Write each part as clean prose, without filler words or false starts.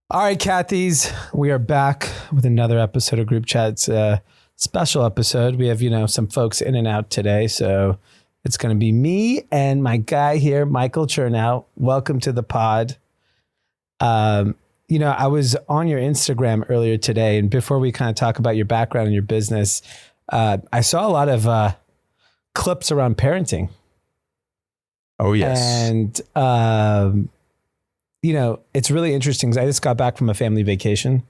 All right, Kathy's, we are back with another episode of Group Chats. Special episode. We have, some folks in and out today. So it's going to be me and my guy here, Michael Chernow. Welcome to the pod. I was on your Instagram earlier today, and before we kind of talk about your background and your business, I saw a lot of clips around parenting. Oh, yes. And, it's really interesting because I just got back from a family vacation.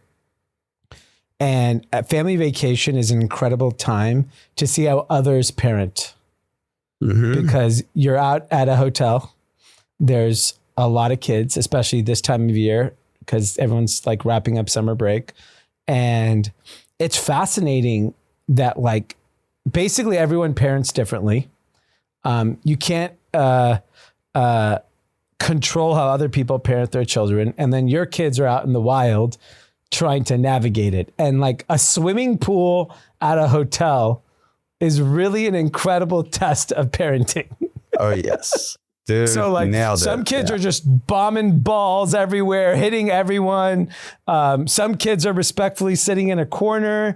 And a family vacation is an incredible time to see how others parent. Mm-hmm. Because you're out at a hotel. There's a lot of kids, especially this time of year, because everyone's like wrapping up summer break. And it's fascinating that basically everyone parents differently. You can't control how other people parent their children. And then your kids are out in the wild trying to navigate it. And like a swimming pool at a hotel is really an incredible test of parenting. Oh, yes. Dude, so some kids are just bombing balls everywhere, hitting everyone. Some kids are respectfully sitting in a corner.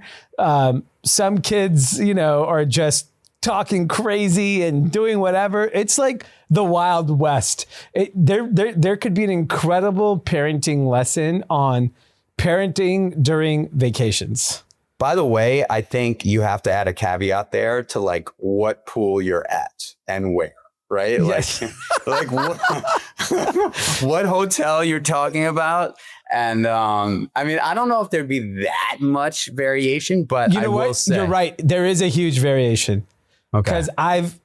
Some kids, are just talking crazy and doing whatever. It's like the Wild West. There could be an incredible parenting lesson on parenting during vacations. By the way, I think you have to add a caveat there to what pool you're at and where, right? Yes. Like what hotel you're talking about. And I don't know if there'd be that much variation, but I will say you're right. There is a huge variation. Okay. Because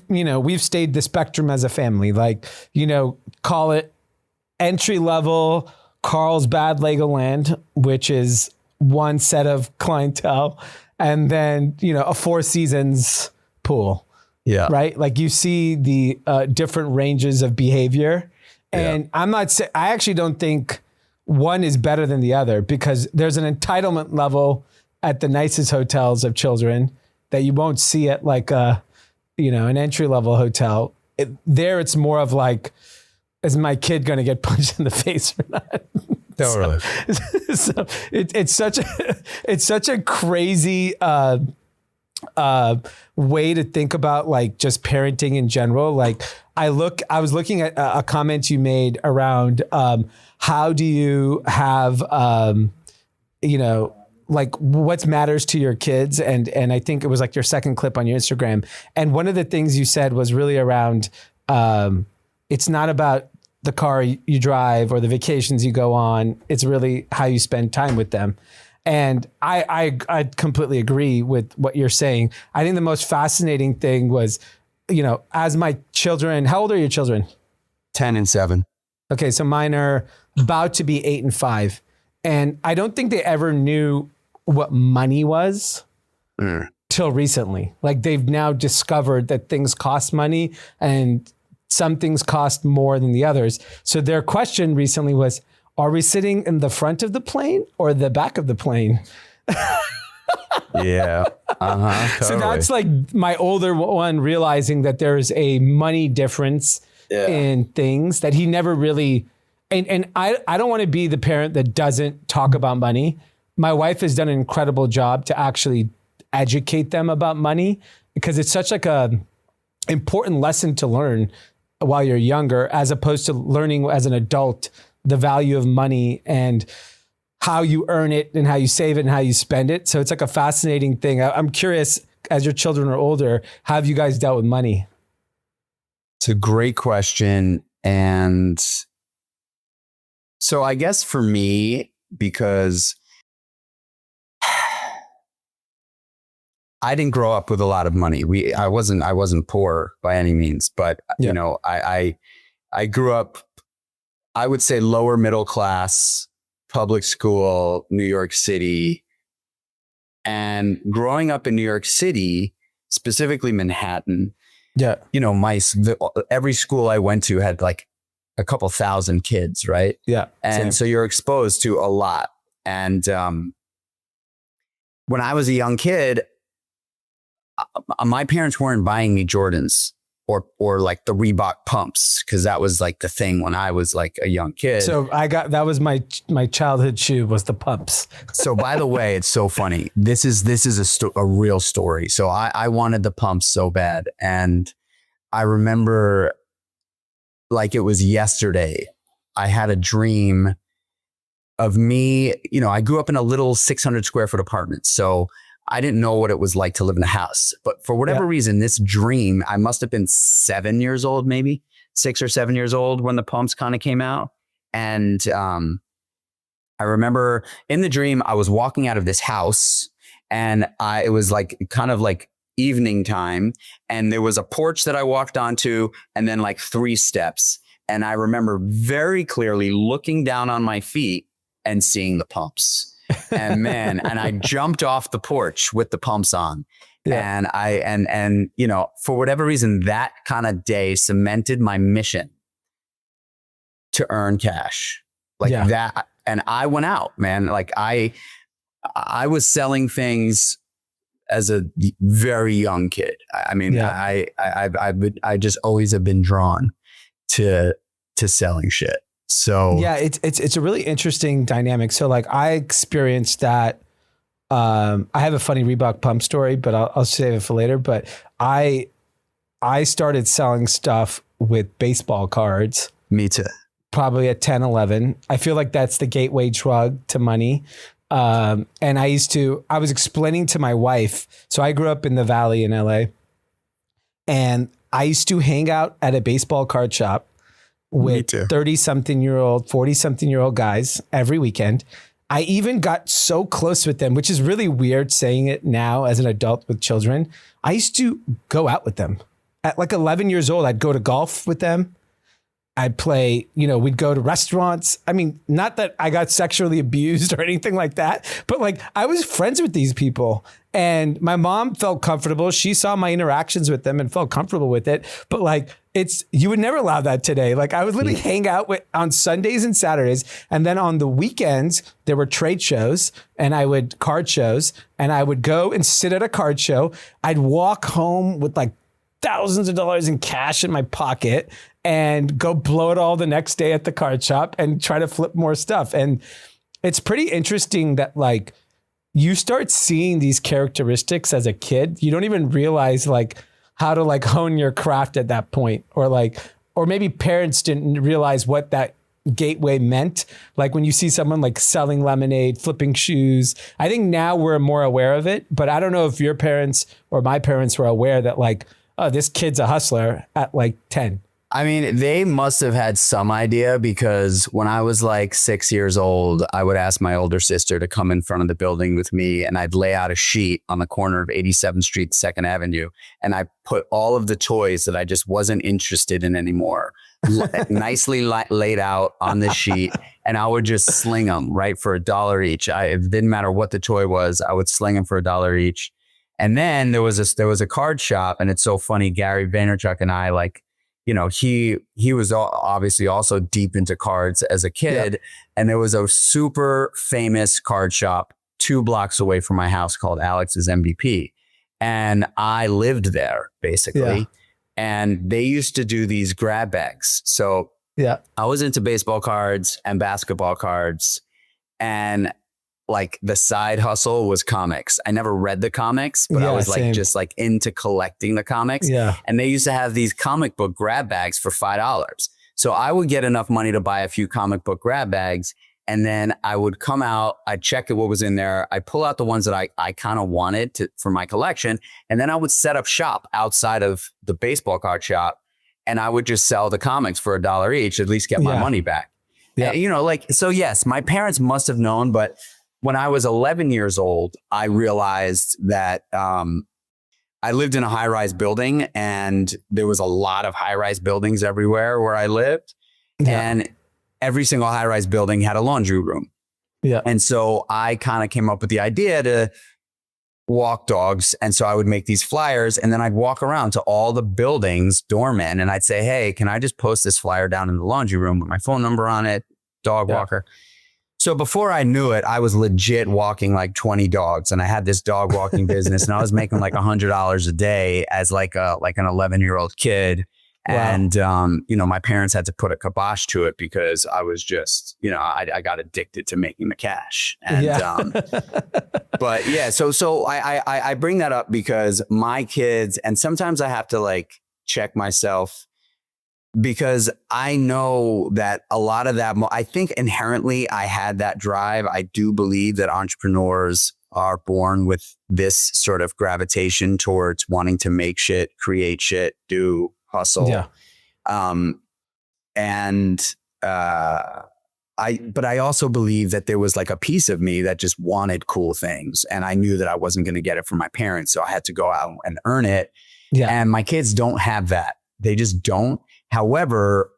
we've stayed the spectrum as a family, call it entry level Carlsbad Legoland, which is one set of clientele, and then, a Four Seasons pool. Yeah. Right. Like you see the different ranges of behavior. And I actually don't think one is better than the other, because there's an entitlement level at the nicest hotels of children that you won't see at an entry level hotel. It's more of is my kid going to get punched in the face or not? Totally. So it's such a crazy way to think about just parenting in general. I was looking at a comment you made around how do you have what matters to your kids. And I think it was your second clip on your Instagram. And one of the things you said was really around, it's not about the car you drive or the vacations you go on. It's really how you spend time with them. And I completely agree with what you're saying. I think the most fascinating thing was, as my children, how old are your children? 10 and 7. Okay. So mine are about to be 8 and 5. And I don't think they ever knew what money was till recently. They've now discovered that things cost money and some things cost more than the others. So their question recently was, are we sitting in the front of the plane or the back of the plane? Yeah. Totally. So that's my older one realizing that there's a money difference in things that he never really... And I don't want to be the parent that doesn't talk about money. My wife has done an incredible job to actually educate them about money, because it's such a important lesson to learn while you're younger, as opposed to learning as an adult the value of money and how you earn it and how you save it and how you spend it. So it's a fascinating thing. I'm curious, as your children are older, how have you guys dealt with money? It's a great question. And so I guess for me, because I didn't grow up with a lot of money. I wasn't poor by any means, but I grew up, I would say lower middle class, public school, New York City. And growing up in New York City, specifically Manhattan, every school I went to had a couple thousand kids, right? Yeah. And so you're exposed to a lot. And when I was a young kid, my parents weren't buying me Jordans. or like the Reebok pumps, because that was like the thing when I was like a young kid. So that was my childhood shoe, was the pumps. So by the way, it's so funny. This is a real story. So I wanted the pumps so bad, and I remember like it was yesterday. I had a dream of me. You know, I grew up in a little 600 square foot apartment, so I didn't know what it was like to live in a house. But for whatever reason, this dream, I must have been 7 years old, maybe 6 or 7 years old when the pumps kind of came out. And I remember in the dream, I was walking out of this house, and it was like kind of like evening time. And there was a porch that I walked onto, and then like 3 steps. And I remember very clearly looking down on my feet and seeing the pumps. And man, and I jumped off the porch with the pumps on. Yeah. And you know, for whatever reason, that kind of day cemented my mission to earn cash like that. And I went out, man. Like I was selling things as a very young kid. I mean, I just always have been drawn to selling shit. So yeah, it's a really interesting dynamic. So like I experienced that. I have a funny Reebok pump story, but I'll save it for later. But I started selling stuff with baseball cards. Me too. Probably at 10, 11. I feel like that's the gateway drug to money. And I was explaining to my wife. So I grew up in the Valley in LA, and I used to hang out at a baseball card shop with 30-something-year-old, 40-something-year-old guys every weekend. I even got so close with them, which is really weird saying it now as an adult with children. I used to go out with them. At like 11 years old, I'd go to golf with them. I'd play, you know, we'd go to restaurants. I mean, not that I got sexually abused or anything like that, but like I was friends with these people, and my mom felt comfortable. She saw my interactions with them and felt comfortable with it. But like, you would never allow that today. Like I would literally hang out on Sundays and Saturdays. And then on the weekends, there were trade shows and card shows, and I would go and sit at a card show. I'd walk home with like thousands of dollars in cash in my pocket and go blow it all the next day at the card shop and try to flip more stuff. And it's pretty interesting that like you start seeing these characteristics as a kid. You don't even realize like how to like hone your craft at that point, or maybe parents didn't realize what that gateway meant. Like when you see someone like selling lemonade, flipping shoes, I think now we're more aware of it, but I don't know if your parents or my parents were aware that like, oh, this kid's a hustler at like 10. I mean, they must have had some idea, because when I was like 6 years old, I would ask my older sister to come in front of the building with me, and I'd lay out a sheet on the corner of 87th Street, 2nd Avenue. And I put all of the toys that I just wasn't interested in anymore, nicely laid out on the sheet. And I would just sling them right for $1 each. It didn't matter what the toy was. I would sling them for $1 each. And then there was a card shop, and it's so funny. Gary Vaynerchuk and I, like, you know, he was obviously also deep into cards as a kid. Yeah. And there was a super famous card shop 2 blocks away from my house called Alex's MVP. And I lived there basically. Yeah. And they used to do these grab bags. So yeah, I was into baseball cards and basketball cards, and like the side hustle was comics. I never read the comics, but I was like just like into collecting the comics. Yeah. And they used to have these comic book grab bags for $5. So I would get enough money to buy a few comic book grab bags, and then I would come out, I'd check what was in there. I'd pull out the ones that I kind of wanted for my collection. And then I would set up shop outside of the baseball card shop, and I would just sell the comics for $1 each, at least get my money back. Yeah. And, you know, like, so yes, my parents must have known, but when I was 11 years old, I realized that I lived in a high-rise building, and there was a lot of high-rise buildings everywhere where I lived. Yeah. And every single high-rise building had a laundry room. Yeah. And so I kind of came up with the idea to walk dogs. And so I would make these flyers, and then I'd walk around to all the buildings, doormen, and I'd say, hey, can I just post this flyer down in the laundry room with my phone number on it, dog walker? So before I knew it, I was legit walking like 20 dogs, and I had this dog walking business, and I was making like $100 a day as like an 11-year-old kid. Wow. And, my parents had to put a kibosh to it because I was just, I got addicted to making the cash. And, but yeah, so I bring that up because my kids, and sometimes I have to like check myself, because I know that a lot of that, I think inherently I had that drive. I do believe that entrepreneurs are born with this sort of gravitation towards wanting to make shit, create shit, do hustle. Yeah. But I also believe that there was like a piece of me that just wanted cool things, and I knew that I wasn't going to get it from my parents. So I had to go out and earn it. Yeah. And my kids don't have that. They just don't. However,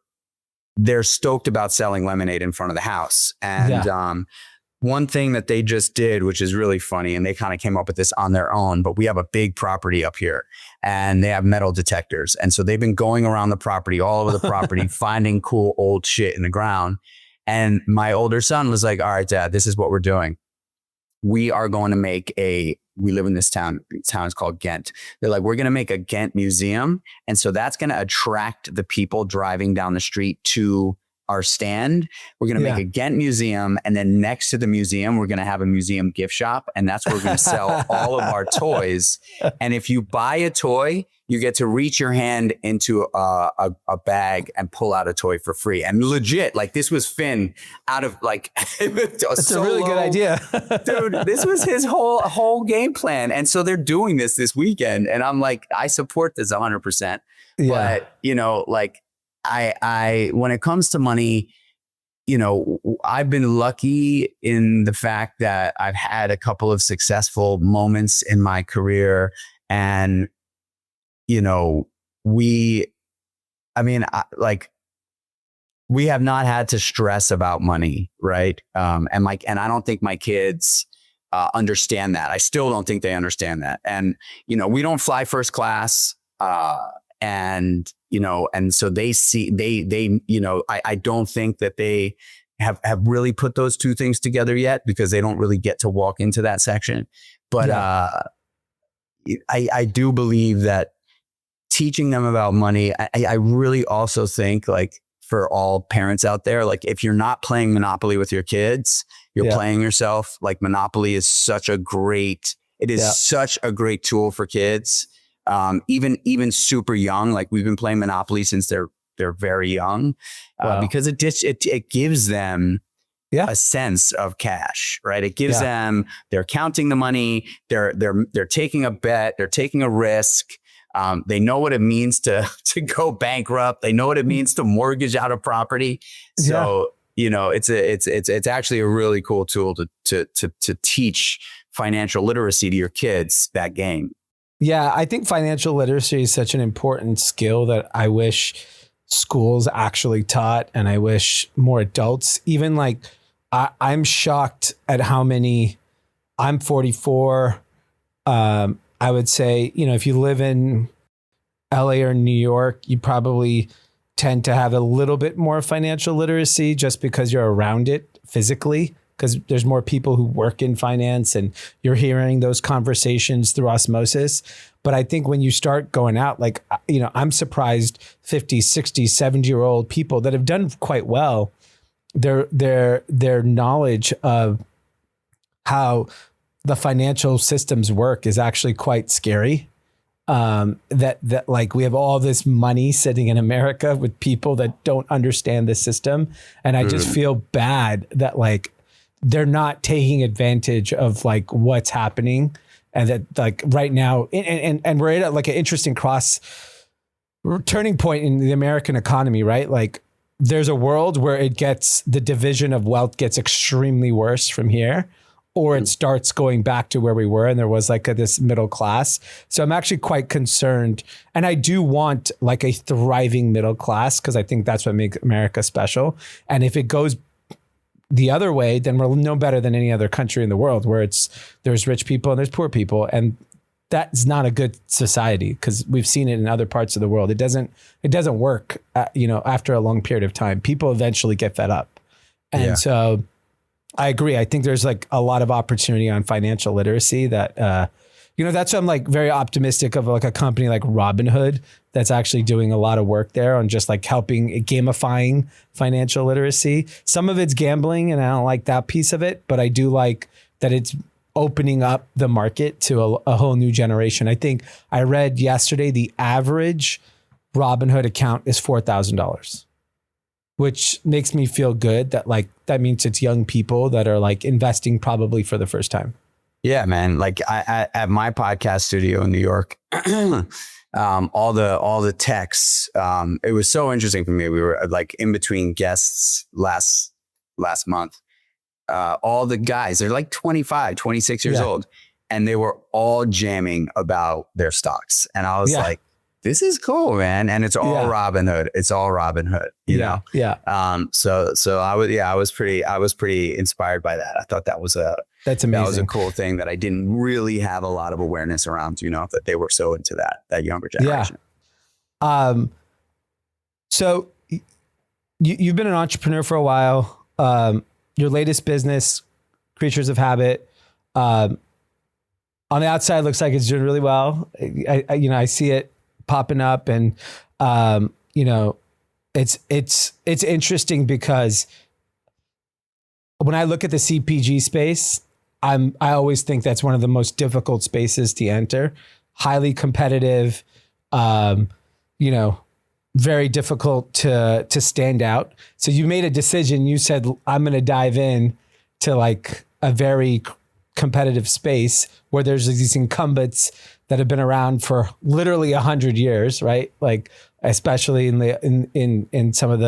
they're stoked about selling lemonade in front of the house. And one thing that they just did, which is really funny, and they kind of came up with this on their own, but we have a big property up here and they have metal detectors. And so they've been going around the property, all over the property, finding cool old shit in the ground. And my older son was like, all right, Dad, this is what we're doing. We are going to make we live in this town. The town is called Ghent. They're like, we're going to make a Ghent museum. And so that's going to attract the people driving down the street to our stand. We're going to make a Ghent museum. And then next to the museum, we're going to have a museum gift shop. And that's where we're going to sell all of our toys. And if you buy a toy, you get to reach your hand into a bag and pull out a toy for free. And legit, like this was Finn out of like, that's a really good idea. Dude, this was his whole game plan. And so they're doing this weekend. And I'm like, I support this 100%. Yeah. But, like I when it comes to money, I've been lucky in the fact that I've had a couple of successful moments in my career. And we have not had to stress about money. Right. And I don't think my kids understand that. I still don't think they understand that. And, we don't fly first class. And so they see, I don't think that they have really put those two things together yet, because they don't really get to walk into that section. But I do believe that teaching them about money, I really also think, like, for all parents out there, like if you're not playing Monopoly with your kids, you're playing yourself. Like Monopoly is such a great tool for kids. Even super young, like we've been playing Monopoly since they're very young, because it gives them a sense of cash, right? It gives them, they're counting the money, they're taking a bet, they're taking a risk. They know what it means to go bankrupt. They know what it means to mortgage out a property. So, it's actually a really cool tool to teach financial literacy to your kids, that game. Yeah, I think financial literacy is such an important skill that I wish schools actually taught, and I wish more adults, even like, I'm shocked at how many. I'm 44. I would say, if you live in LA or New York, you probably tend to have a little bit more financial literacy just because you're around it physically, because there's more people who work in finance and you're hearing those conversations through osmosis. But I think when you start going out, like, I'm surprised 50, 60, 70-year-old people that have done quite well, their knowledge of how the financial systems work is actually quite scary. That like we have all this money sitting in America with people that don't understand the system. And I just feel bad that like they're not taking advantage of like what's happening. And that like right now, and we're at like an interesting turning point in the American economy, right? Like there's a world where the division of wealth gets extremely worse from here, or it starts going back to where we were and there was like this middle class. So I'm actually quite concerned. And I do want like a thriving middle class, because I think that's what makes America special. And if it goes the other way, then we're no better than any other country in the world, where there's rich people and there's poor people. And that's not a good society, because we've seen it in other parts of the world. It doesn't work, after a long period of time. People eventually get fed up. And so I agree. I think there's like a lot of opportunity on financial literacy that, that's why I'm like very optimistic of like a company like Robinhood that's actually doing a lot of work there on just like helping gamifying financial literacy. Some of it's gambling and I don't like that piece of it, but I do like that it's opening up the market to a whole new generation. I think I read yesterday the average Robinhood account is $4,000, which makes me feel good that like that means it's young people that are like investing probably for the first time. Yeah, man. Like at my podcast studio in New York, all the texts, it was so interesting for me. We were like in between guests last month. All the guys, they're like 25, 26 years old, and they were all jamming about their stocks. And I was like, this is cool, man. And it's all Robinhood. It's all Robinhood, you know? Yeah. So I was pretty inspired by that. I thought that's amazing. That was a cool thing that I didn't really have a lot of awareness around, that they were so into that younger generation. Yeah. So you've been an entrepreneur for a while. Your latest business, Kreatures of Habit, on the outside looks like it's doing really well. I see it popping up, and it's interesting because when I look at the CPG space, I always think that's one of the most difficult spaces to enter. Highly competitive, very difficult to stand out. So you made a decision. You said, I'm going to dive in to like a very competitive space where there's these incumbents that have been around for literally 100 years, right? Like, especially in some of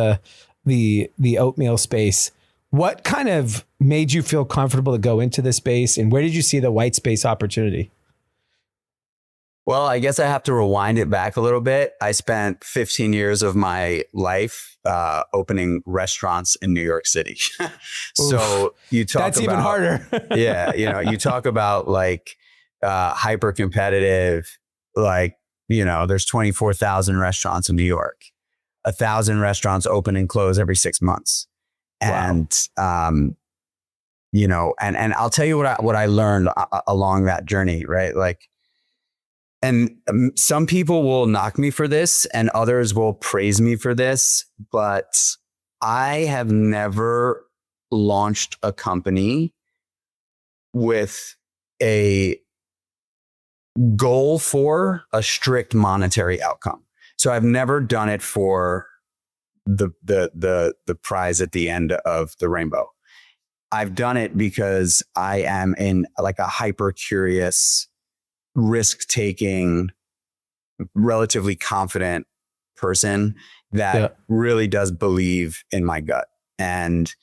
the oatmeal space. What kind of made you feel comfortable to go into this space, and where did you see the white space opportunity? Well, I guess I have to rewind it back a little bit. I spent 15 years of my life opening restaurants in New York City. So you talk that's even harder. Yeah. You talk about like hyper competitive, like, there's 24,000 restaurants in New York, 1,000 restaurants open and close every 6 months. Wow. And, and I'll tell you what I learned along that journey, right? Like, and some people will knock me for this and others will praise me for this, but I have never launched a company with a goal for a strict monetary outcome. So I've never done it for the prize at the end of the rainbow. I've done it because I am in like a hyper curious, risk-taking, relatively confident person that really does believe in my gut. And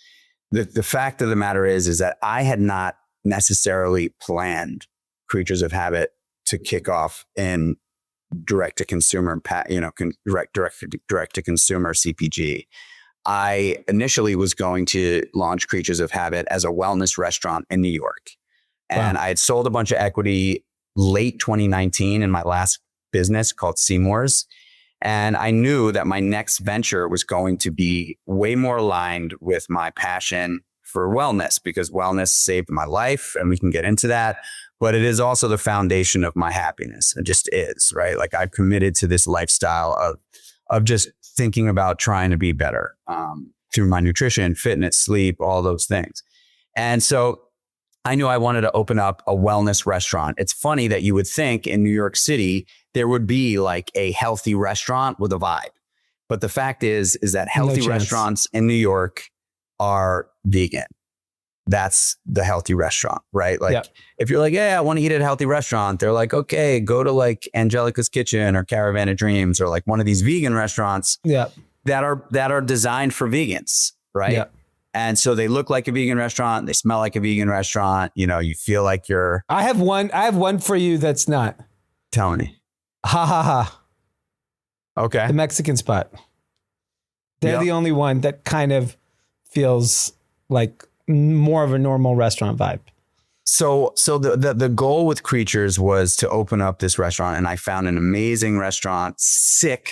the fact of the matter is that I had not necessarily planned Kreatures of Habit to kick off in direct to consumer, direct to consumer CPG. I initially was going to launch Kreatures of Habit as a wellness restaurant in New York. And I had sold a bunch of equity late 2019 in my last business called Seymour's. And I knew that my next venture was going to be way more aligned with my passion for wellness, because wellness saved my life, and we can get into that. But it is also the foundation of my happiness. It just is, right? Like, I've committed to this lifestyle of just thinking about trying to be better through my nutrition, fitness, sleep, all those things. And so I knew I wanted to open up a wellness restaurant. It's funny that you would think in New York City, there would be like a healthy restaurant with a vibe. But the fact is that healthy restaurants in New York are vegan. That's the healthy restaurant, right? Like if you're like, yeah, I want to eat at a healthy restaurant, they're like, okay, go to like Angelica's Kitchen or Caravan of Dreams or like one of these vegan restaurants that are designed for vegans, right? Yeah. And so they look like a vegan restaurant, they smell like a vegan restaurant, you feel like you're... I have one for you that's not. Tell me. Ha ha ha. Okay. The Mexican spot. They're the only one that kind of feels like more of a normal restaurant vibe. So the goal with Kreatures was to open up this restaurant, and I found an amazing restaurant,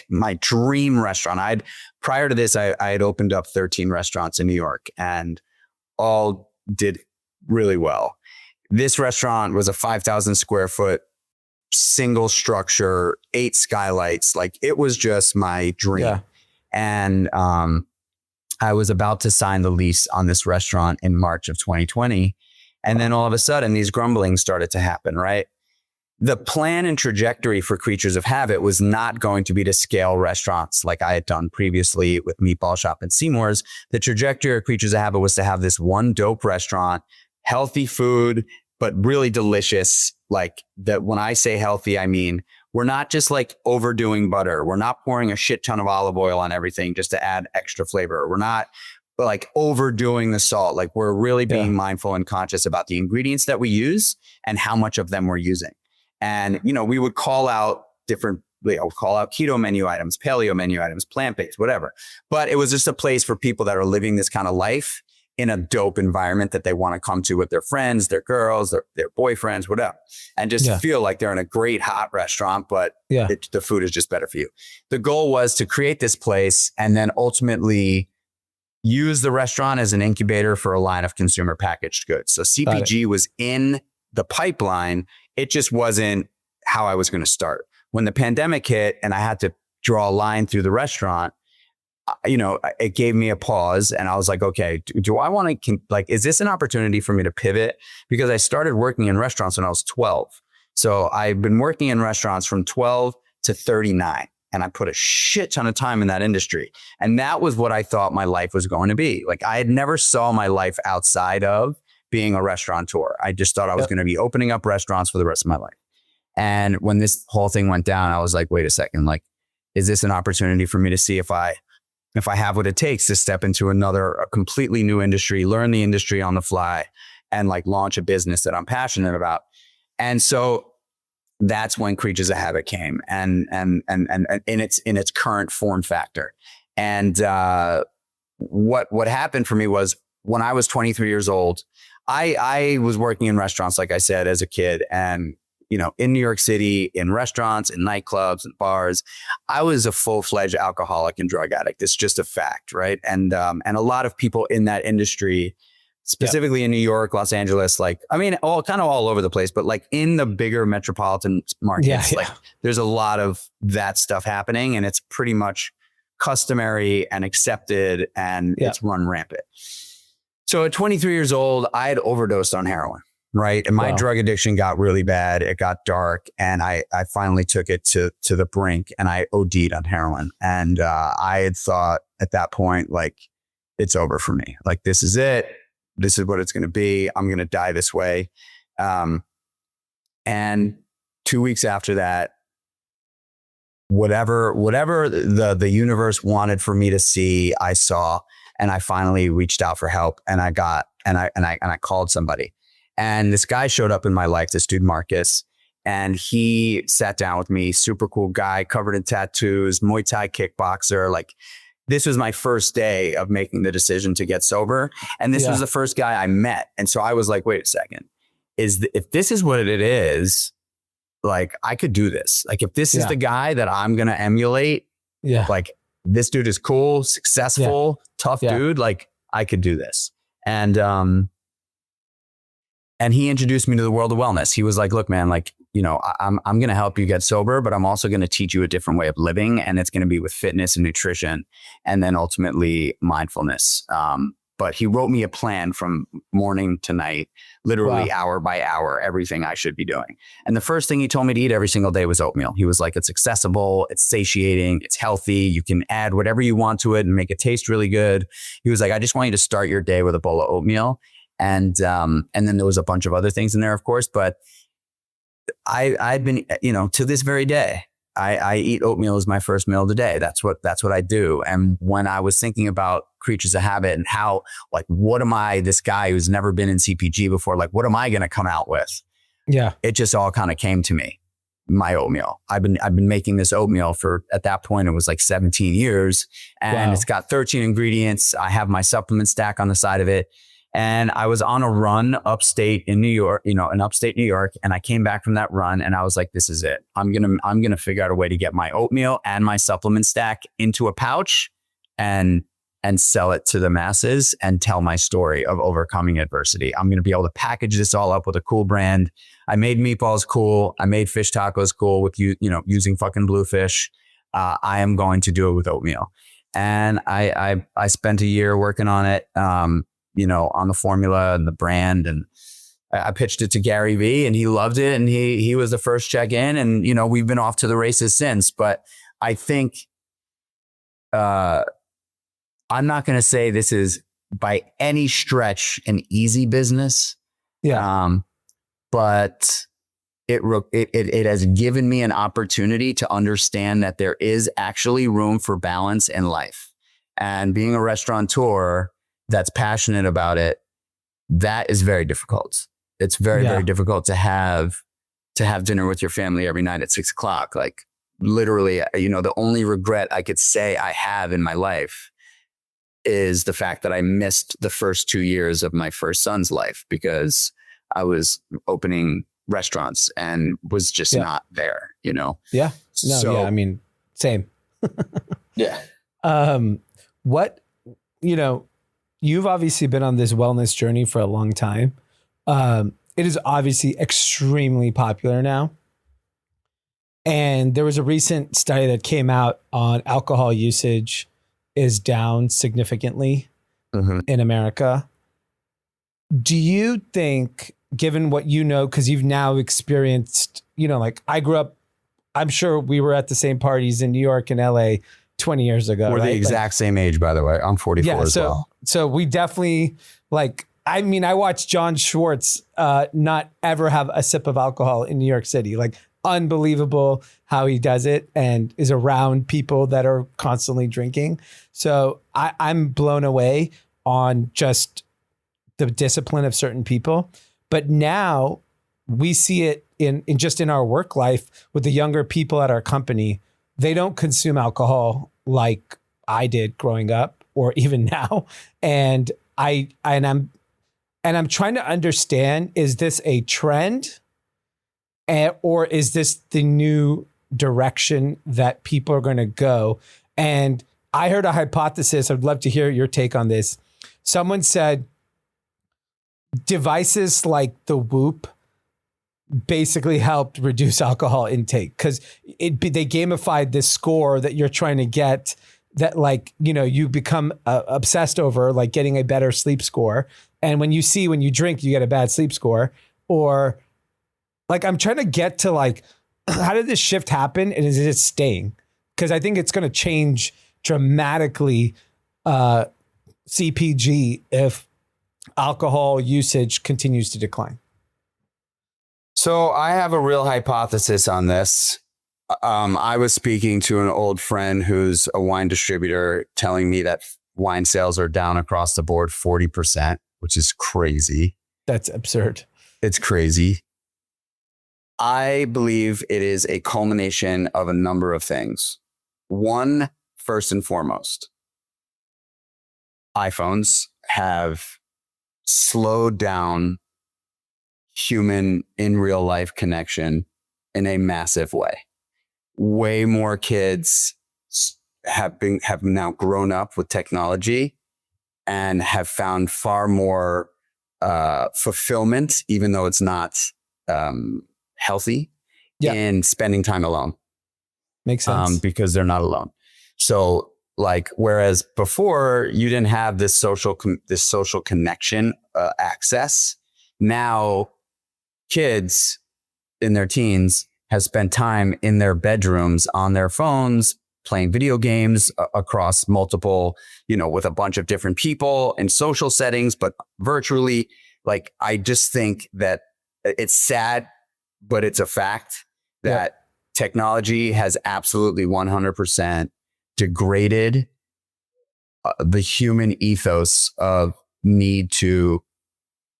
my dream restaurant. Prior to this, I had opened up 13 restaurants in New York, and all did really well. This restaurant was a 5,000 square foot single structure, 8 skylights. Like it was just my dream. Yeah. And I was about to sign the lease on this restaurant in March of 2020. And then all of a sudden these grumblings started to happen, right? The plan and trajectory for Creatures of Habit was not going to be to scale restaurants like I had done previously with Meatball Shop and Seymour's. The trajectory of Creatures of Habit was to have this one dope restaurant, healthy food, but really delicious. Like that, when I say healthy, I mean, we're not just like overdoing butter. We're not pouring a shit ton of olive oil on everything just to add extra flavor. We're not like overdoing the salt. Like we're really being mindful and conscious about the ingredients that we use and how much of them we're using. And, you know, we would call out different, call out keto menu items, paleo menu items, plant-based, whatever. But it was just a place for people that are living this kind of life in a dope environment that they want to come to with their friends, their girls, their boyfriends, whatever. And just feel like they're in a great hot restaurant, but the food is just better for you. The goal was to create this place and then ultimately use the restaurant as an incubator for a line of consumer packaged goods. So CPG was in the pipeline. It just wasn't how I was going to start. When the pandemic hit and I had to draw a line through the restaurant, you know, it gave me a pause and I was like, okay, do I want to, like, is this an opportunity for me to pivot? Because I started working in restaurants when I was 12. So I've been working in restaurants from 12 to 39. And I put a shit ton of time in that industry. And that was what I thought my life was going to be. Like I had never saw my life outside of being a restaurateur. I just thought I was going to be opening up restaurants for the rest of my life. And when this whole thing went down, I was like, wait a second, like, is this an opportunity for me to see if I have what it takes to step into a completely new industry, learn the industry on the fly and like launch a business that I'm passionate about. And so that's when Creatures of Habit came and in its current form factor. And what happened for me was when I was 23 years old, I was working in restaurants, like I said, as a kid, and you know, in New York City, in restaurants, in nightclubs, and bars, I was a full-fledged alcoholic and drug addict. It's just a fact, right? And a lot of people in that industry, specifically in New York, Los Angeles, like, I mean, kind of all over the place, but like in the bigger metropolitan markets, like there's a lot of that stuff happening, and it's pretty much customary and accepted, and it's run rampant. So at 23 years old, I had overdosed on heroin, right? And my drug addiction got really bad. It got dark, and I finally took it to the brink, and I OD'd on heroin. And I had thought at that point, like, it's over for me. Like, this is it. This is what it's going to be. I'm going to die this way. And 2 weeks after that, whatever the universe wanted for me to see, I saw, and I finally reached out for help, and I called somebody, and this guy showed up in my life, this dude, Marcus, and he sat down with me, super cool guy, covered in tattoos, Muay Thai kickboxer. Like, this was my first day of making the decision to get sober. And this was the first guy I met. And so I was like, wait a second, if this is what it is, like, I could do this. Like, if this is the guy that I'm going to emulate, like, this dude is cool, successful, tough dude. Like, I could do this. And he introduced me to the world of wellness. He was like, look, man, like, you know, I'm going to help you get sober, but I'm also going to teach you a different way of living. And it's going to be with fitness and nutrition, and then ultimately mindfulness. But he wrote me a plan from morning to night, literally hour by hour, everything I should be doing. And the first thing he told me to eat every single day was oatmeal. He was like, it's accessible, it's satiating, it's healthy. You can add whatever you want to it and make it taste really good. He was like, I just want you to start your day with a bowl of oatmeal. And then there was a bunch of other things in there, of course, but I've been, you know, to this very day, I eat oatmeal as my first meal of the day. That's what I do. And when I was thinking about Creatures of Habit and how, like, what am I, this guy who's never been in CPG before, like, what am I going to come out with? Yeah. It just all kind of came to me, my oatmeal. I've been making this oatmeal for, at that point, it was like 17 years, and it's got 13 ingredients. I have my supplement stack on the side of it. And I was on a run upstate in New York, in upstate New York. And I came back from that run and I was like, this is it. I'm going to figure out a way to get my oatmeal and my supplement stack into a pouch and and sell it to the masses and tell my story of overcoming adversity. I'm going to be able to package this all up with a cool brand. I made meatballs cool. I made fish tacos cool with using fucking bluefish. I am going to do it with oatmeal. And I spent a year working on it, on the formula and the brand. And I pitched it to Gary Vee and he loved it. And he was the first check in, and, we've been off to the races since. But I think, I'm not going to say this is by any stretch an easy business. Yeah. But it has given me an opportunity to understand that there is actually room for balance in life. And being a restaurateur that's passionate about it, that is very difficult. It's very difficult to have dinner with your family every night at 6:00. Like literally, the only regret I could say I have in my life is the fact that I missed the first 2 years of my first son's life because I was opening restaurants and was just not there, Yeah. No, I mean, same. Yeah. You've obviously been on this wellness journey for a long time. It is obviously extremely popular now. And there was a recent study that came out on alcohol usage is down significantly in America. Do you think, given what because you've now experienced, like I grew up, I'm sure we were at the same parties in New York and LA 20 years ago. We're the exact same age, by the way. I'm 44 as well. So we definitely I watched John Schwartz not ever have a sip of alcohol in New York City. Like unbelievable how he does it and is around people that are constantly drinking. So I'm blown away on just the discipline of certain people. But now we see it in our work life with the younger people at our company. They don't consume alcohol like I did growing up or even now. And I'm trying to understand, is this a trend? Or is this the new direction that people are going to go? And I heard a hypothesis. I'd love to hear your take on this. Someone said devices like the Whoop basically helped reduce alcohol intake because they gamified this score that you're trying to get that you become obsessed over, like getting a better sleep score. And when you drink, you get a bad sleep score. Or I'm trying to get to how did this shift happen? And is it staying? Because I think it's going to change dramatically CPG if alcohol usage continues to decline. So I have a real hypothesis on this. I was speaking to an old friend who's a wine distributor telling me that wine sales are down across the board 40%, which is crazy. That's absurd. It's crazy. I believe it is a culmination of a number of things. One, first and foremost, iPhones have slowed down human in real life connection in a massive way. Way more kids have now grown up with technology and have found far more fulfillment, even though it's not healthy, in spending time alone. Makes sense. Because they're not alone. So whereas before you didn't have this social connection access, now kids in their teens have spent time in their bedrooms on their phones, playing video games across multiple, with a bunch of different people in social settings, but virtually. I just think that it's sad, but it's a fact that technology has absolutely 100% degraded the human ethos of need to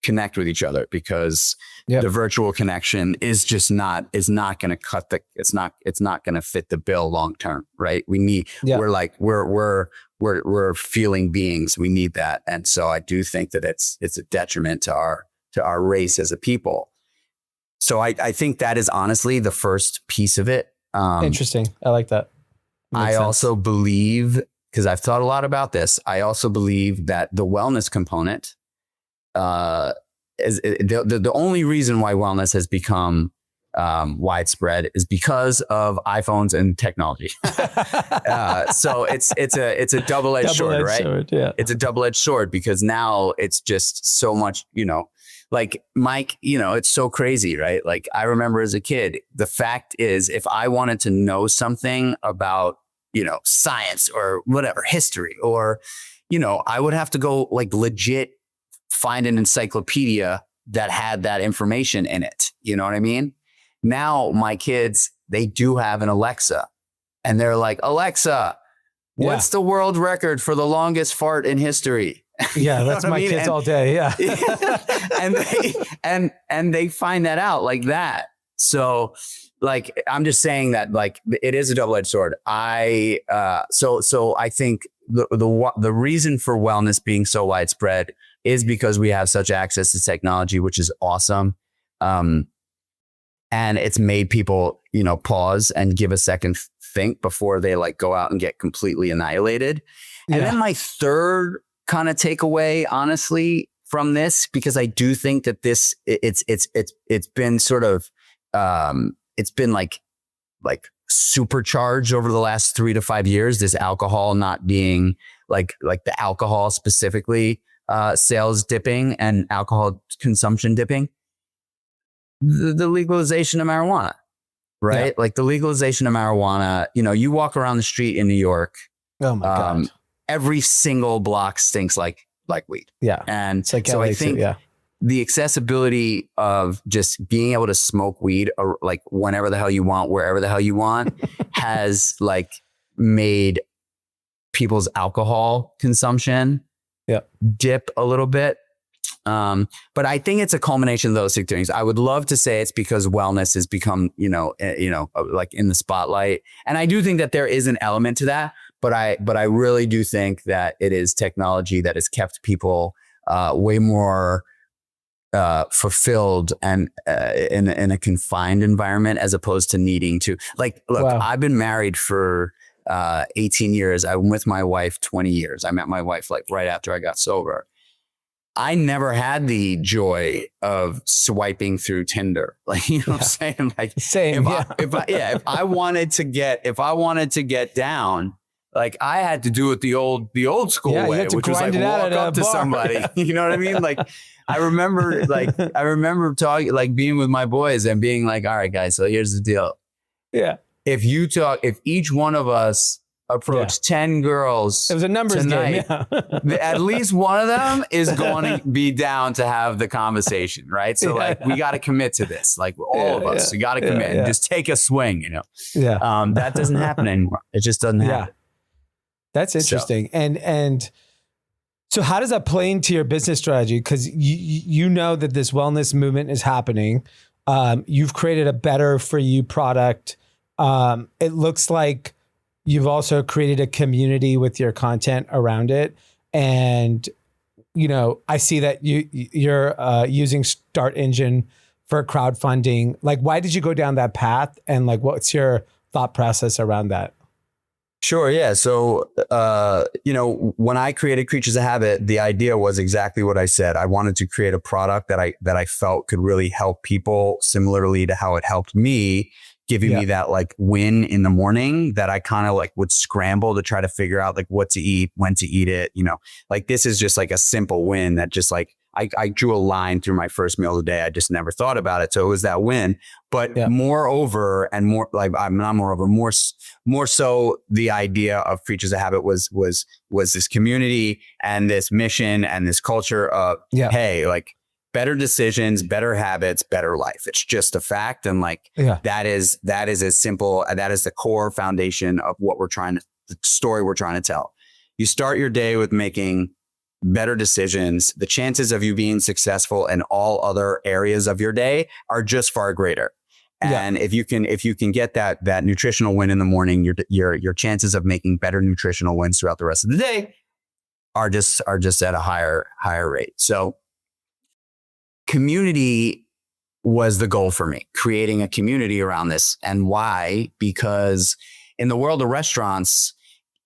connect with each other, because the virtual connection is not going to cut it's not going to fit the bill long term, right? We need we're feeling beings. We need that, and so I do think that it's a detriment to our race as a people. So I think that is honestly the first piece of it. Interesting. I like that. I also believe because I've thought a lot about this, I also believe that the wellness component is the only reason why wellness has become widespread is because of iPhones and technology. So it's a double-edged sword, right? Yeah. It's a double-edged sword because now it's just so much, like Mike, it's so crazy, right? Like I remember as a kid, the fact is if I wanted to know something about, science or whatever, history, or, I would have to go like legit find an encyclopedia that had that information in it. You know what I mean? Now my kids, they do have an Alexa and they're like, Alexa, what's the world record for the longest fart in history? Yeah, that's my kids all day. Yeah. and they find that out like that. So like, I'm just saying that like, it is a double-edged sword. So I think the reason for wellness being so widespread is because we have such access to technology, which is awesome. And it's made people, pause and give a second think before they like go out and get completely annihilated. And then my third kind of takeaway, honestly, from this, because I do think that it's been sort of, it's been like supercharged over the last 3 to 5 years, this alcohol not being like the alcohol specifically, sales dipping and alcohol consumption dipping. The legalization of marijuana, right? Yeah. Like the legalization of marijuana, you walk around the street in New York. Oh my God. Every single block stinks like weed. Yeah. And it's like so LA I think the accessibility of just being able to smoke weed or like whenever the hell you want, wherever the hell you want has like made people's alcohol consumption dip a little bit. But I think it's a culmination of those two things. I would love to say it's because wellness has become, like in the spotlight. And I do think that there is an element to that, but I really do think that it is technology that has kept people way more fulfilled and in a confined environment as opposed to needing to look. Wow. I've been married for 18 years. I'm with my wife 20 years. I met my wife like right after I got sober. I never had the joy of swiping through Tinder. Like, what I'm saying? Like, same. If I wanted to get down, like I had to do it the old school way, which was like walk up to somebody. You know what I mean? Like, I remember talking, like being with my boys and being like, all right, guys, so here's the deal. Yeah. If each one of us approached 10 girls, it was a numbers game. At least one of them is going to be down to have the conversation, right? So like we got to commit to this, like all of us. We got to commit and just take a swing, that doesn't happen anymore. It just doesn't happen. That's interesting. And so how does that play into your business strategy? Because you know that this wellness movement is happening. You've created a better for you product. It looks like you've also created a community with your content around it. And, I see that you're using StartEngine for crowdfunding. Like, why did you go down that path? And like, what's your thought process around that? Sure. Yeah. So, when I created Kreatures of Habit, the idea was exactly what I said. I wanted to create a product that I felt could really help people similarly to how it helped me, giving me that like win in the morning that I kind of like would scramble to try to figure out like what to eat, when to eat it. Like this is just like a simple win that just like I drew a line through my first meal of the day. I just never thought about it. So it was that win. But moreover, and more like I'm not moreover, more so the idea of Kreatures of Habit was this community and this mission and this culture of, hey, like better decisions, better habits, better life. It's just a fact. And like, that is as simple. That is the core foundation of what the story we're trying to tell. You start your day with making better decisions. The chances of you being successful in all other areas of your day are just far greater. And if you can get that nutritional win in the morning, your chances of making better nutritional wins throughout the rest of the day are just at a higher rate. So community was the goal for me, creating a community around this. And why? Because in the world of restaurants,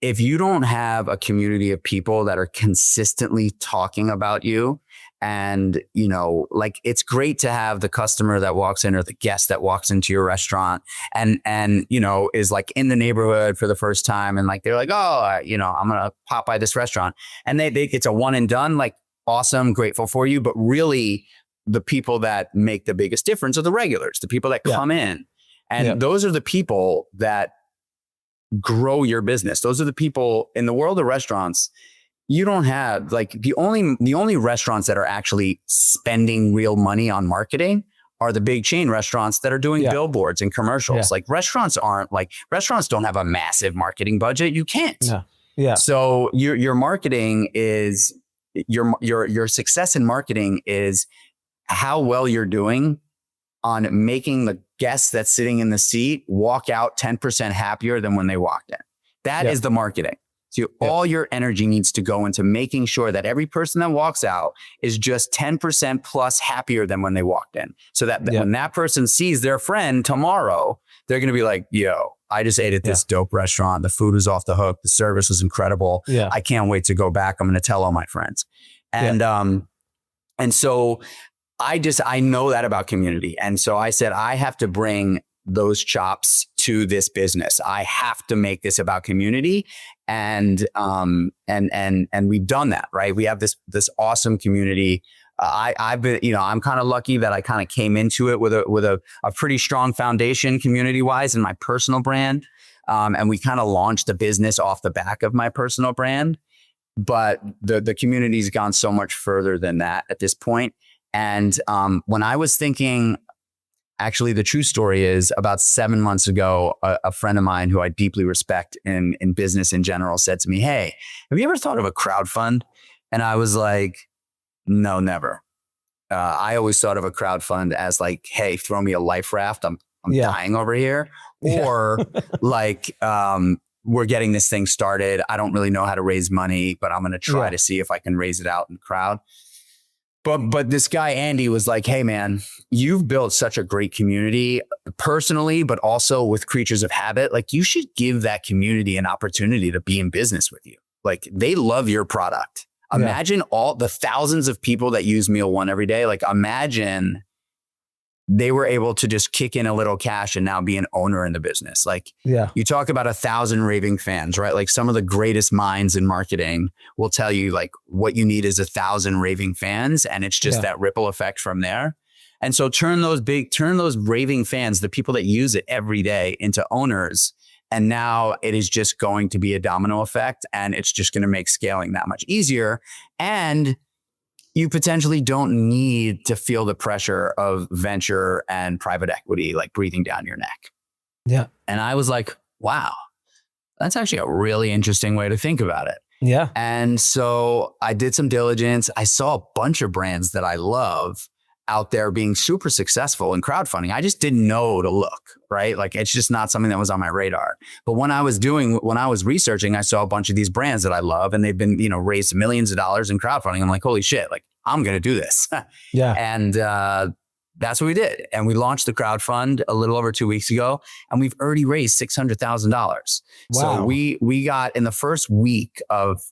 if you don't have a community of people that are consistently talking about you, and, you know, like, it's great to have the customer that walks in or the guest that walks into your restaurant and, you know, is like in the neighborhood for the first time. And like, they're like, oh, you know, I'm going to pop by this restaurant, and it's a one and done, like, awesome, grateful for you. But really the people that make the biggest difference are the regulars, the people that come in. And those are the people that grow your business. Those are the people in the world of restaurants. You don't have, like, the only restaurants that are actually spending real money on marketing are the big chain restaurants that are doing billboards and commercials. Like, restaurants don't have a massive marketing budget. You can't. So your marketing is your success in marketing is how well you're doing on making the guest that's sitting in the seat walk out 10% happier than when they walked in. That is the marketing. So all your energy needs to go into making sure that every person that walks out is just 10% plus happier than when they walked in. So that when that person sees their friend tomorrow, they're going to be like, yo, I just ate at this dope restaurant. The food was off the hook. The service was incredible. I can't wait to go back. I'm going to tell all my friends. And so I know that about community. And so I said, I have to bring those chops to this business. I have to make this about community. And we've done that, right? We have this awesome community. I've been, you know, I'm kind of lucky that I kind of came into it with a pretty strong foundation community wise in my personal brand. And we kind of launched a business off the back of my personal brand, but the community's gone so much further than that at this point. And when I was thinking, actually, the true story is about 7 months ago, a friend of mine who I deeply respect in business in general said to me, hey, have you ever thought of a crowdfund? And I was like, no, never. I always thought of a crowdfund as like, hey, throw me a life raft. I'm dying over here. Or like, we're getting this thing started. I don't really know how to raise money, but I'm going to try to see if I can raise it out in the crowd. But this guy, Andy, was like, hey, man, you've built such a great community personally, but also with Creatures of Habit. Like, you should give that community an opportunity to be in business with you. Like, they love your product. Imagine all the thousands of people that use Meal One every day. Like, imagine they were able to just kick in a little cash and now be an owner in the business. Like, you talk about 1,000 raving fans, right? Like, some of the greatest minds in marketing will tell you, like, what you need is 1,000 raving fans. And it's just that ripple effect from there. And so turn those raving fans, the people that use it every day, into owners. And now it is just going to be a domino effect, and it's just going to make scaling that much easier. And you potentially don't need to feel the pressure of venture and private equity, like, breathing down your neck. And I was like, wow, that's actually a really interesting way to think about it. And so I did some diligence. I saw a bunch of brands that I love out there being super successful in crowdfunding. I just didn't know to look, right? Like, it's just not something that was on my radar. But when I was researching, I saw a bunch of these brands that I love, and they've been, you know, raised millions of dollars in crowdfunding. I'm like, holy shit, like, I'm going to do this. And that's what we did. And we launched the crowdfund a little over 2 weeks ago, and we've already raised $600,000. So we got, in the first week of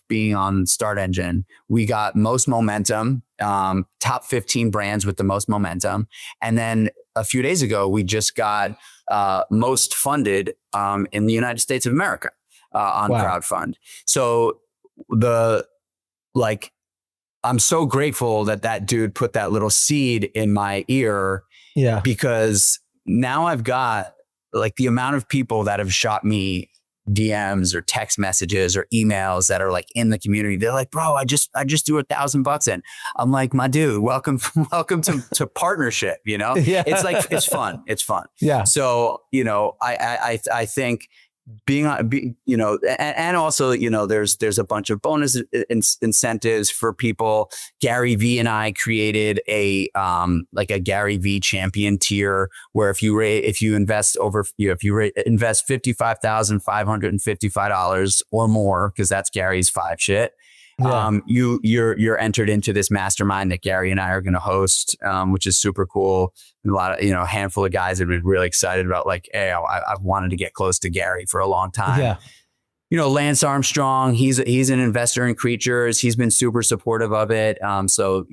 being on StartEngine, we got most momentum, top 15 brands with the most momentum. And then a few days ago, we just got most funded in the United States of America on crowdfund. So I'm so grateful that dude put that little seed in my ear. Because now I've got, like, the amount of people that have shot me DMs or text messages or emails that are, like, in the community. They're like, bro, I just threw $1,000 in. I'm like, my dude, welcome to partnership. You know, it's like, it's fun. It's fun. So, you know, I think you know, and also, you know, there's a bunch of bonus incentives for people. Gary V and I created a Gary V champion tier, where if you invest invest $55,555 or more, because that's Gary's 5 shit. You're entered into this mastermind that Gary and I are going to host, which is super cool. And a handful of guys have been really excited about, like, hey, I've wanted to get close to Gary for a long time. Lance Armstrong, he's an investor in Creatures. He's been super supportive of it. So,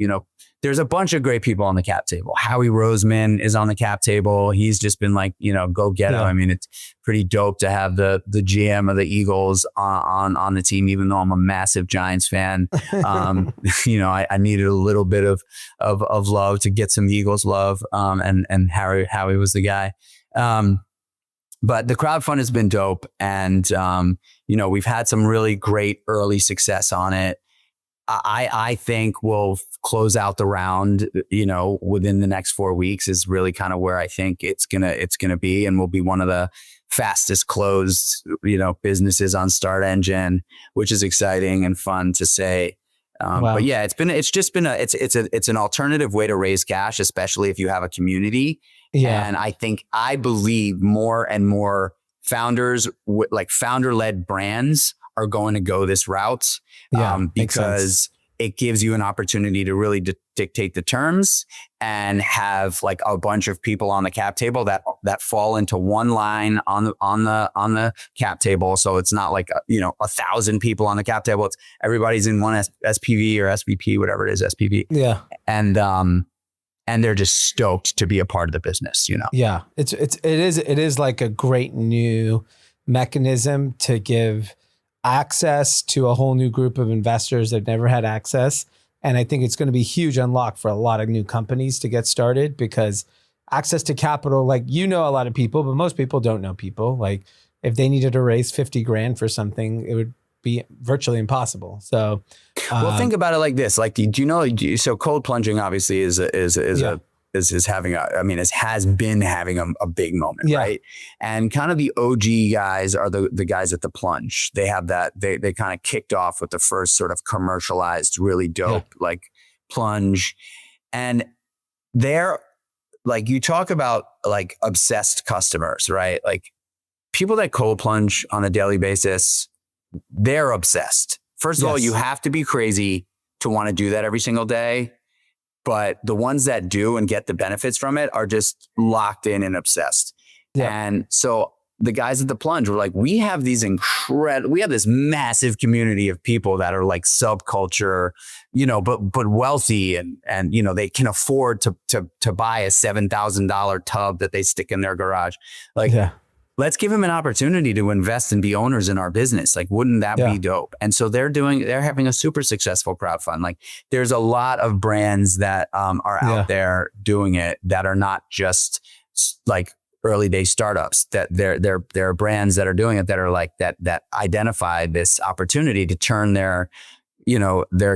there's a bunch of great people on the cap table. Howie Roseman is on the cap table. He's just been like, go get him. I mean, it's pretty dope to have the GM of the Eagles on the team, even though I'm a massive Giants fan. I needed a little bit of love to get some Eagles love. And Howie was the guy. But the crowdfund has been dope. And, we've had some really great early success on it. I think we'll close out the round, within the next 4 weeks is really kind of where I think it's gonna be, and we'll be one of the fastest closed, businesses on StartEngine, which is exciting and fun to say. Wow. But yeah, it's an alternative way to raise cash, especially if you have a community. Yeah. And I believe more and more founders like founder-led brands are going to go this route, because it gives you an opportunity to really dictate the terms and have like a bunch of people on the cap table that fall into one line on the cap table. So it's not like 1,000 people on the cap table. It's everybody's in one SPV or SVP, whatever it is, SPV. Yeah. And they're just stoked to be a part of the business, Yeah. It is like a great new mechanism to give access to a whole new group of investors that never had access. And I think it's going to be a huge unlock for a lot of new companies to get started, because access to capital, like, a lot of people, but most people don't know people. Like, if they needed to raise 50 grand for something, it would be virtually impossible. So, well, think about it like this. Like, so cold plunging obviously has been having a big moment, right? And kind of the OG guys are the guys at the plunge. They have that, they kind of kicked off with the first sort of commercialized, really dope, like plunge. And they're like, you talk about like obsessed customers, right? Like people that cold plunge on a daily basis, they're obsessed. First of all, you have to be crazy to want to do that every single day. But the ones that do and get the benefits from it are just locked in and obsessed. Yeah. And so the guys at the plunge were like, we have this massive community of people that are like subculture, but wealthy and they can afford to buy a $7,000 tub that they stick in their garage. Like, let's give them an opportunity to invest and be owners in our business. Like, wouldn't that be dope? And so they're having a super successful crowdfund. Like, there's a lot of brands that are out there doing it that are not just like early day startups, that there are brands that are doing it that are like that identify this opportunity to turn their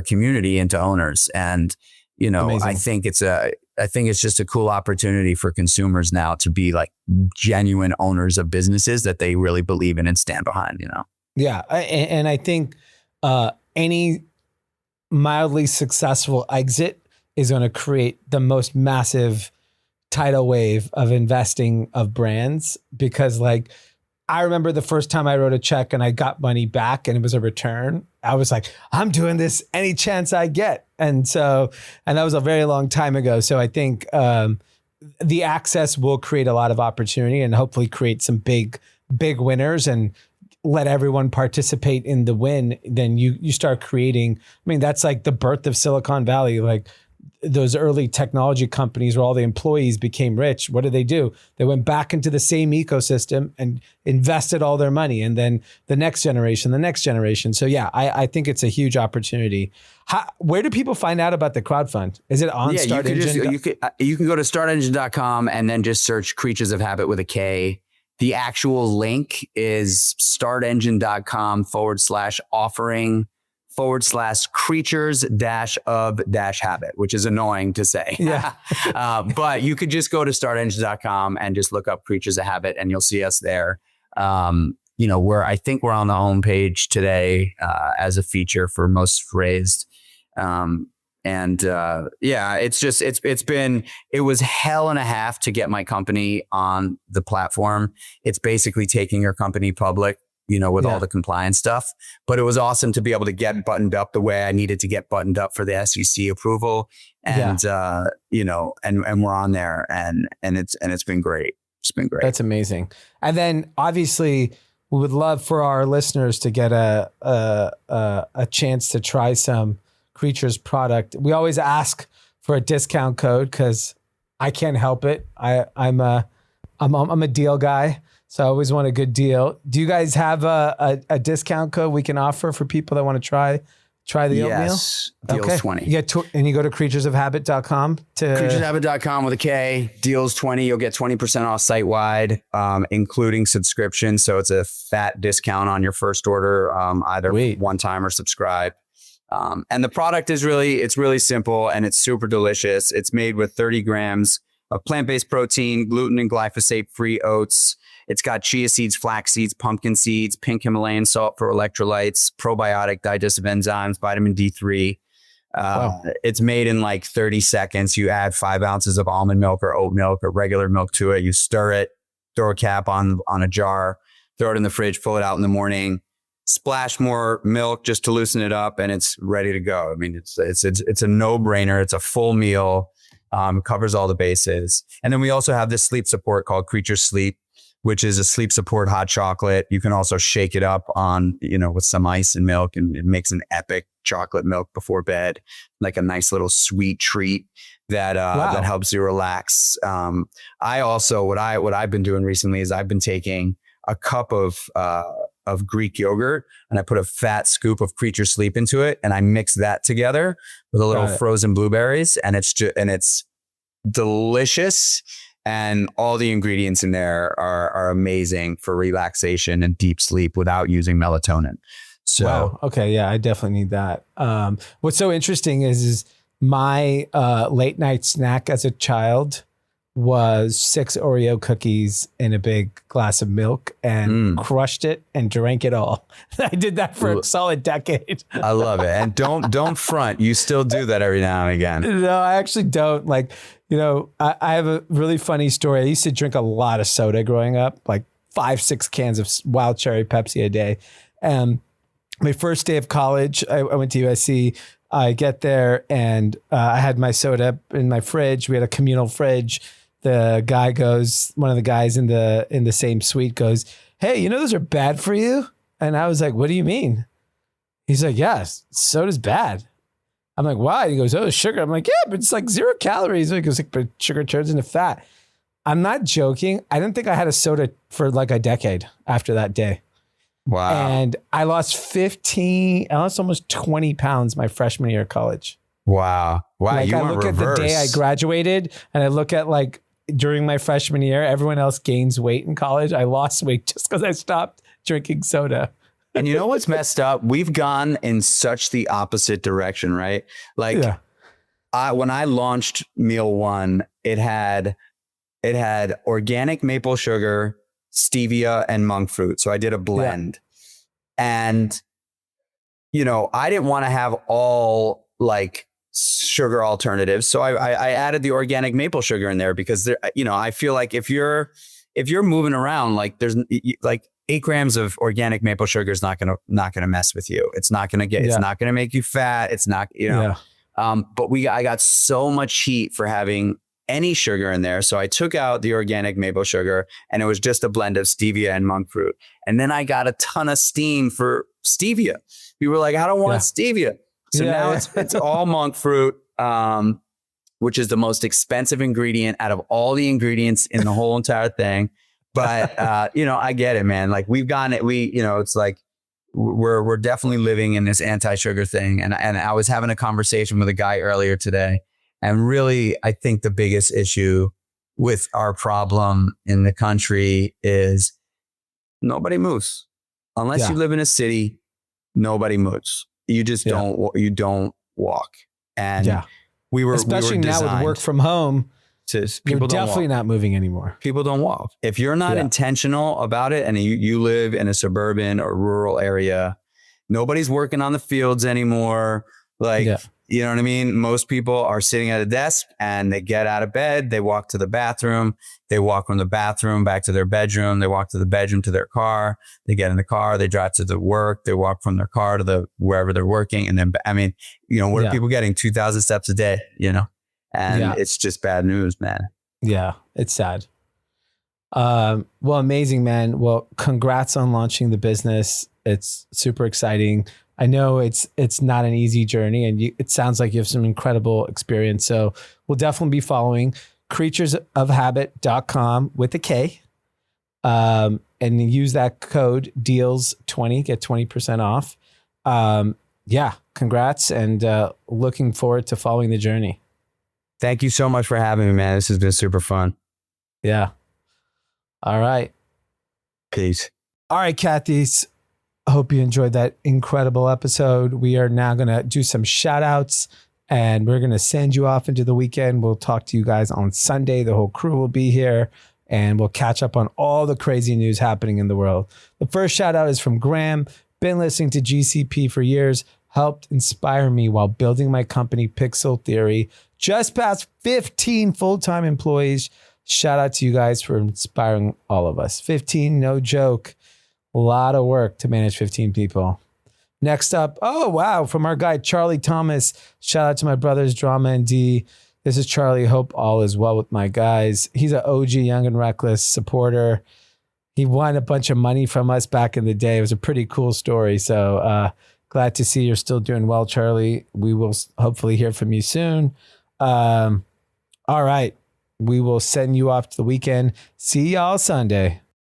community into owners. And, amazing. I think it's just a cool opportunity for consumers now to be like genuine owners of businesses that they really believe in and stand behind, Yeah. And I think any mildly successful exit is going to create the most massive tidal wave of investing of brands, because like, I remember the first time I wrote a check and I got money back and it was a return. I was like, I'm doing this any chance I get. And that was a very long time ago. So I think the access will create a lot of opportunity and hopefully create some big winners and let everyone participate in the win. Then you start creating, that's like the birth of Silicon Valley. Like, those early technology companies where all the employees became rich, what did they do? They went back into the same ecosystem and invested all their money. And then the next generation. So yeah, I think it's a huge opportunity. Where do people find out about the crowdfund? Is it on StartEngine? You can go to StartEngine.com and then just search Creatures of Habit with a K. The actual link is StartEngine.com/offering /creatures-of-habit, which is annoying to say. Yeah. But you could just go to StartEngine.com and just look up Creatures of Habit and you'll see us there. I think we're on the homepage today as a feature for most raised. It was hell and a half to get my company on the platform. It's basically taking your company public, with all the compliance stuff. But it was awesome to be able to get buttoned up the way I needed to get buttoned up for the SEC approval. And, and we're on there and it's been great. It's been great. That's amazing. And then obviously we would love for our listeners to get a chance to try some Kreatures product. We always ask for a discount code because I can't help it. I'm a deal guy, so I always want a good deal. Do you guys have a discount code we can offer for people that want to try the oatmeal? Yes, deals 20. And you go to creaturesofhabit.com to creaturesofhabit.com with a K, deals 20. You'll get 20% off site wide, including subscription. So it's a fat discount on your first order, either one time or subscribe. And the product is it's really simple and it's super delicious. It's made with 30 grams of plant-based protein, gluten and glyphosate-free oats. It's got chia seeds, flax seeds, pumpkin seeds, pink Himalayan salt for electrolytes, probiotic digestive enzymes, vitamin D3. Wow. It's made in like 30 seconds. You add 5 ounces of almond milk or oat milk or regular milk to it. You stir it, throw a cap on a jar, throw it in the fridge, pull it out in the morning, splash more milk just to loosen it up, and it's ready to go. I mean, it's a no-brainer. It's a full meal, covers all the bases. And then we also have this sleep support called Kreatures Sleep, which is a sleep support hot chocolate. You can also shake it up on, with some ice and milk, and it makes an epic chocolate milk before bed, like a nice little sweet treat that helps you relax. I also, what I've been doing recently is I've been taking a cup of Greek yogurt and I put a fat scoop of Kreatures Sleep into it, and I mix that together with a little frozen blueberries, and it's delicious. And all the ingredients in there are amazing for relaxation and deep sleep without using melatonin. So, wow. Okay. Yeah, I definitely need that. What's so interesting is my late night snack as a child was 6 Oreo cookies in a big glass of milk and crushed it and drank it all. I did that for a solid decade. I love it. And don't front. You still do that every now and again. No, I actually don't. Like, I have a really funny story. I used to drink a lot of soda growing up, like 5-6 cans of wild cherry Pepsi a day. And my first day of college, I went to USC. I get there and I had my soda in my fridge. We had a communal fridge. The guy goes, one of the guys in the same suite goes, "Hey, those are bad for you?" And I was like, "What do you mean?" He's like, "Yes, soda's bad." I'm like, "Why?" He goes, "Oh, sugar." I'm like, "Yeah, but it's like 0 calories." He goes, "But sugar turns into fat." I'm not joking. I didn't think I had a soda for like a decade after that day. Wow. And I lost almost 20 pounds my freshman year of college. Wow. Like you I look at the day I graduated and I look at like during my freshman year, everyone else gains weight in college. I lost weight just because I stopped drinking soda. And you know what's messed up? We've gone in such the opposite direction, right? Like when I launched Meal One, it had organic maple sugar, stevia, and monk fruit. So I did a blend. And, I didn't want to have all like sugar alternatives. So I added the organic maple sugar in there because I feel like if you're moving around, like there's like 8 grams of organic maple sugar is not gonna mess with you. It's not gonna it's not gonna make you fat. It's not, but I got so much heat for having any sugar in there. So I took out the organic maple sugar and it was just a blend of stevia and monk fruit. And then I got a ton of steam for stevia. People were like, "I don't want stevia." So now it's all monk fruit, which is the most expensive ingredient out of all the ingredients in the whole entire thing. But, I get it, man. Like it's like we're definitely living in this anti-sugar thing. And I was having a conversation with a guy earlier today. And really, I think the biggest issue with our problem in the country is nobody moves. Unless you live in a city, nobody moves. You just don't walk. And especially now with work from home, you're definitely not moving anymore. People don't walk. If you're not intentional about it and you live in a suburban or rural area, nobody's working on the fields anymore. Like, you know what I mean? Most people are sitting at a desk and they get out of bed, they walk to the bathroom, they walk from the bathroom back to their bedroom, they walk to the bedroom to their car, they get in the car, they drive to the work, they walk from their car to wherever they're working. And then, what are people getting? 2,000 steps a day, And it's just bad news, man. Yeah, it's sad. Well, amazing, man. Well, congrats on launching the business. It's super exciting. I know it's not an easy journey, and it sounds like you have some incredible experience. So we'll definitely be following creaturesofhabit.com with a K. And use that code DEALS20, get 20% off. Yeah, congrats, and looking forward to following the journey. Thank you so much for having me, man. This has been super fun. Yeah. All right. Peace. All right, Kathy's. I hope you enjoyed that incredible episode. We are now going to do some shout outs, and we're going to send you off into the weekend. We'll talk to you guys on Sunday. The whole crew will be here, and we'll catch up on all the crazy news happening in the world. The first shout out is from Graham. Been listening to GCP for years. Helped inspire me while building my company, Pixel Theory. Just past 15 full-time employees. Shout out to you guys for inspiring all of us. 15, no joke. A lot of work to manage 15 people. Next up, oh, wow, from our guy, Charlie Thomas. Shout out to my brothers, Drama and Dee. This is Charlie. Hope all is well with my guys. He's an OG Young and Reckless supporter. He won a bunch of money from us back in the day. It was a pretty cool story. So glad to see you're still doing well, Charlie. We will hopefully hear from you soon. All right. We will send you off to the weekend. See y'all Sunday.